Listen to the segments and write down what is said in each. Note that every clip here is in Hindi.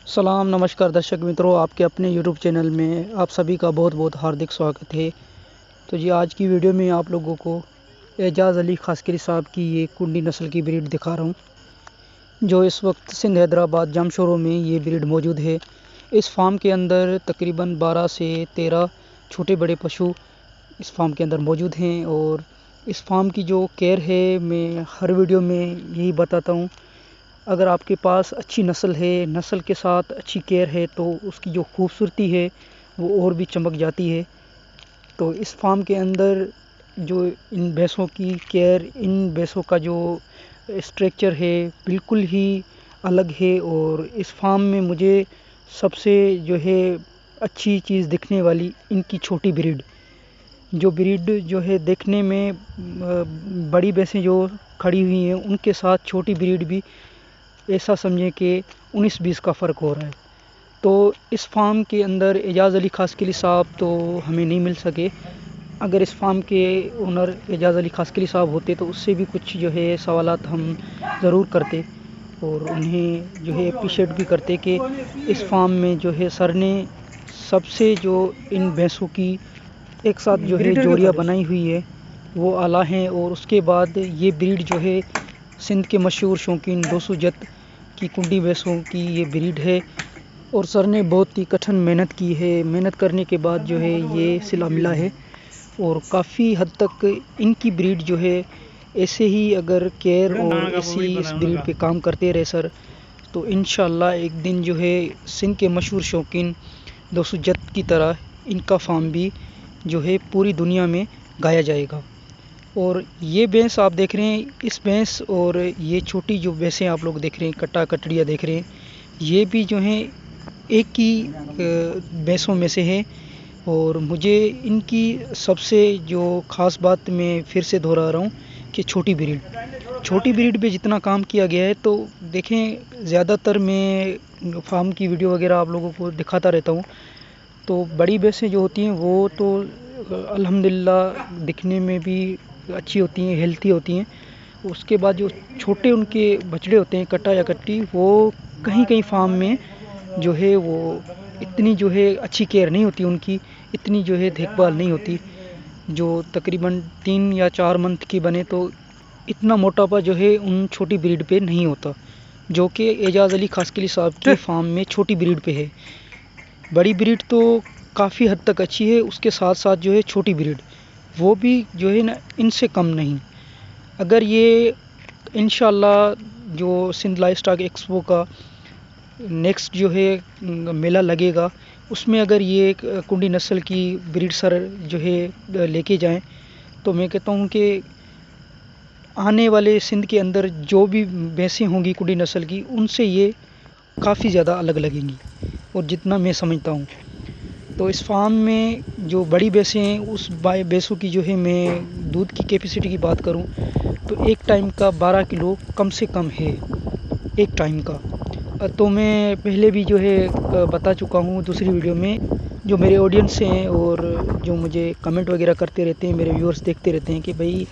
सलाम नमस्कार दर्शक मित्रों, आपके अपने यूट्यूब चैनल में आप सभी का बहुत बहुत हार्दिक स्वागत है। तो जी आज की वीडियो में आप लोगों को एजाज़ अली खासकरी साहब की ये कुंडी नस्ल की ब्रीड दिखा रहा हूँ, जो इस वक्त सिंध हैदराबाद जामशोरों में ये ब्रीड मौजूद है। इस फार्म के अंदर तकरीबन 12 से 13 छोटे बड़े पशु इस फार्म के अंदर मौजूद हैं और इस फार्म की जो केयर है मैं हर वीडियो में यही बताता हूँ। अगर आपके पास अच्छी नस्ल है, नस्ल के साथ अच्छी केयर है, तो उसकी जो खूबसूरती है वो और भी चमक जाती है। तो इस फार्म के अंदर जो इन भैंसों की केयर, इन भैंसों का जो स्ट्रक्चर है बिल्कुल ही अलग है। और इस फार्म में मुझे सबसे जो है अच्छी चीज़ दिखने वाली इनकी छोटी ब्रीड जो है देखने में बड़ी भैंसें जो खड़ी हुई हैं उनके साथ छोटी ब्रीड भी ऐसा समझें कि 19-20 का फ़र्क हो रहा है। तो इस फार्म के अंदर एजाज़ अली खासकली साहब तो हमें नहीं मिल सके। अगर इस फार्म के ओनर एजाज़ अली खासकली साहब होते तो उससे भी कुछ जो है सवालात हम ज़रूर करते और उन्हें जो है अप्रिशिएट भी करते कि इस फार्म में जो है सर ने सबसे जो इन भैंसों की एक साथ जो है जोड़ियाँ बनाई हुई है वो आला हैं। और उसके बाद ये ब्रीड जो है सिंध के मशहूर शौकीन 200 जत की कुंडी भैंसों की ये ब्रीड है। और सर ने बहुत ही कठिन मेहनत की है। मेहनत करने के बाद जो है ये सिला मिला है और काफ़ी हद तक इनकी ब्रीड जो है ऐसे ही अगर केयर और ऐसी इस ब्रीड पे काम करते रहे सर, तो इंशाल्लाह एक दिन जो है सिंध के मशहूर शौकीन 200 जत की तरह इनका फार्म भी जो है पूरी दुनिया में गाया जाएगा। और ये भैंस आप देख रहे हैं, इस भैंस और ये छोटी जो भैंसें आप लोग देख रहे हैं, कट्टा कटड़ियाँ देख रहे हैं, ये भी जो हैं एक ही भैंसों में से है। और मुझे इनकी सबसे जो ख़ास बात मैं फिर से दोहरा रहा हूँ कि छोटी ब्रीड पे जितना काम किया गया है। तो देखें, ज़्यादातर मैं फार्म की वीडियो वगैरह आप लोगों को दिखाता रहता हूँ। तो बड़ी भैंसें जो होती हैं वो तो अल्हम्दुलिल्लाह दिखने में भी अच्छी होती हैं, हेल्थी होती हैं। उसके बाद जो छोटे उनके बछड़े होते हैं, कट्टा या कट्टी, वो कहीं कहीं फार्म में जो है वो इतनी जो है अच्छी केयर नहीं होती उनकी, इतनी जो है देखभाल नहीं होती। जो तकरीबन 3 या 4 मंथ की बने तो इतना मोटापा जो है उन छोटी ब्रीड पे नहीं होता, जो कि एजाज़ अली खासकली साहब के फार्म में छोटी ब्रीड पे है। बड़ी ब्रीड तो काफ़ी हद तक अच्छी है, उसके साथ साथ जो है छोटी ब्रीड वो भी जो है ना इनसे कम नहीं। अगर ये इंशाल्लाह जो सिंध लाइफ स्टॉक एक्सपो का नेक्स्ट जो है मेला लगेगा, उसमें अगर ये कुंडी नस्ल की ब्रीड सर जो है लेके जाएं, तो मैं कहता हूँ कि आने वाले सिंध के अंदर जो भी भैंसें होंगी कुंडी नस्ल की, उनसे ये काफ़ी ज़्यादा अलग लगेंगी। और जितना मैं समझता हूँ तो इस फार्म में जो बड़ी भैंसें हैं, उस भैंसों की जो है मैं दूध की कैपेसिटी की बात करूँ तो एक टाइम का 12 किलो कम से कम है, एक टाइम का। तो मैं पहले भी जो है बता चुका हूँ दूसरी वीडियो में। जो मेरे ऑडियंस हैं और जो मुझे कमेंट वगैरह करते रहते हैं, मेरे व्यूअर्स देखते रहते हैं कि भाई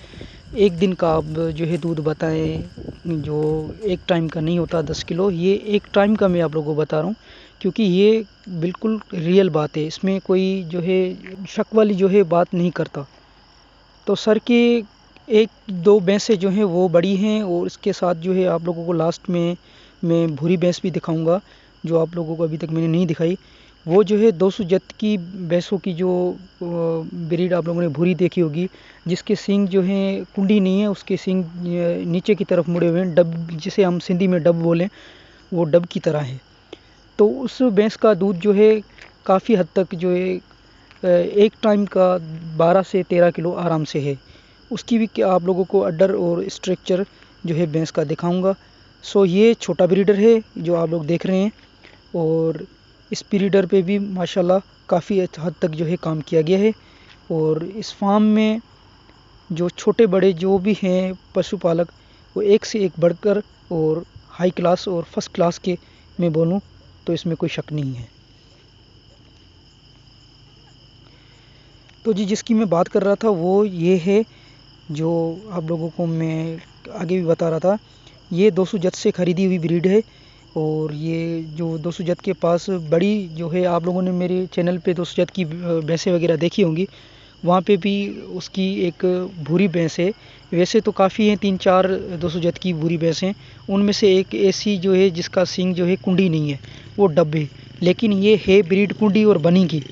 एक दिन का आप जो है दूध बताएं, जो एक टाइम का नहीं होता 10 किलो। ये एक टाइम का मैं आप लोगों को बता रहा हूँ, क्योंकि ये बिल्कुल रियल बात है, इसमें कोई जो है शक वाली जो है बात नहीं करता। तो सर के एक दो भैंसें जो हैं वो बड़ी हैं और इसके साथ जो है आप लोगों को लास्ट में मैं भूरी भैंस भी दिखाऊंगा, जो आप लोगों को अभी तक मैंने नहीं दिखाई। वो जो है 200 जत की भैंसों की जो ब्रीड आप लोगों ने भूरी देखी होगी, जिसके सींग जो हैं कुंडी नहीं है, उसके सींग नीचे की तरफ मुड़े हुए हैं, डब जिसे हम सिंधी में डब बोलें, वो डब की तरह है। तो उस भैंस का दूध जो है काफ़ी हद तक जो है एक टाइम का 12 से 13 किलो आराम से है। उसकी भी आप लोगों को अड्डर और स्ट्रक्चर जो है भैंस का दिखाऊंगा। सो ये छोटा ब्रीडर है जो आप लोग देख रहे हैं और इस ब्रीडर पे भी माशाल्लाह काफ़ी हद तक जो है काम किया गया है। और इस फार्म में जो छोटे बड़े जो भी हैं पशुपालक, वो एक से एक बढ़कर और हाई क्लास और फर्स्ट क्लास के मैं बोलूँ तो इसमें कोई शक नहीं है। तो जी जिसकी मैं बात कर रहा था वो ये है, जो आप लोगों को मैं आगे भी बता रहा था, ये 200 जत से ख़रीदी हुई ब्रीड है और ये जो 200 जत के पास बड़ी जो है, आप लोगों ने मेरे चैनल पे 200 जत की भैंसें वगैरह देखी होंगी, वहाँ पे भी उसकी एक भूरी भैंस है। वैसे तो काफ़ी हैं, 3-4 200 जत की भूरी भैंस हैं। उनमें से एक ऐसी जो है जिसका सींग जो है कुंडी नहीं है, वो डब है, लेकिन ये है ब्रीड कुंडी और बनी की।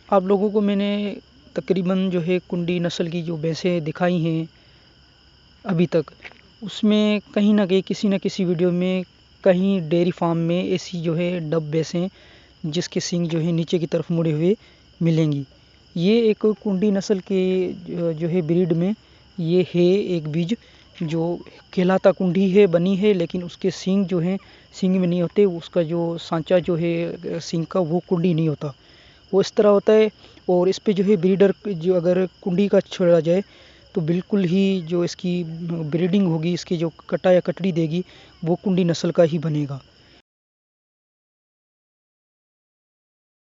आप लोगों को मैंने तकरीबन जो है कुंडी नस्ल की जो भैंसें दिखाई हैं अभी तक, उसमें कहीं ना कहीं किसी न किसी वीडियो में कहीं डेयरी फार्म में ऐसी जो है डब भैंसें जिसके सींग जो है नीचे की तरफ मुड़े हुए मिलेंगी। ये एक कुंडी नस्ल के जो है ब्रीड में ये है एक बीज जो कहलाता कुंडी है, बनी है, लेकिन उसके सींग जो हैं सींग में नहीं होते। उसका जो सांचा जो है सींग का, वो कुंडी नहीं होता, वो इस तरह होता है। और इस पे जो है ब्रीडर जो अगर कुंडी का छोड़ा जाए तो बिल्कुल ही जो इसकी ब्रीडिंग होगी, इसकी जो कटा या कटड़ी देगी, वो कुंडी नस्ल का ही बनेगा।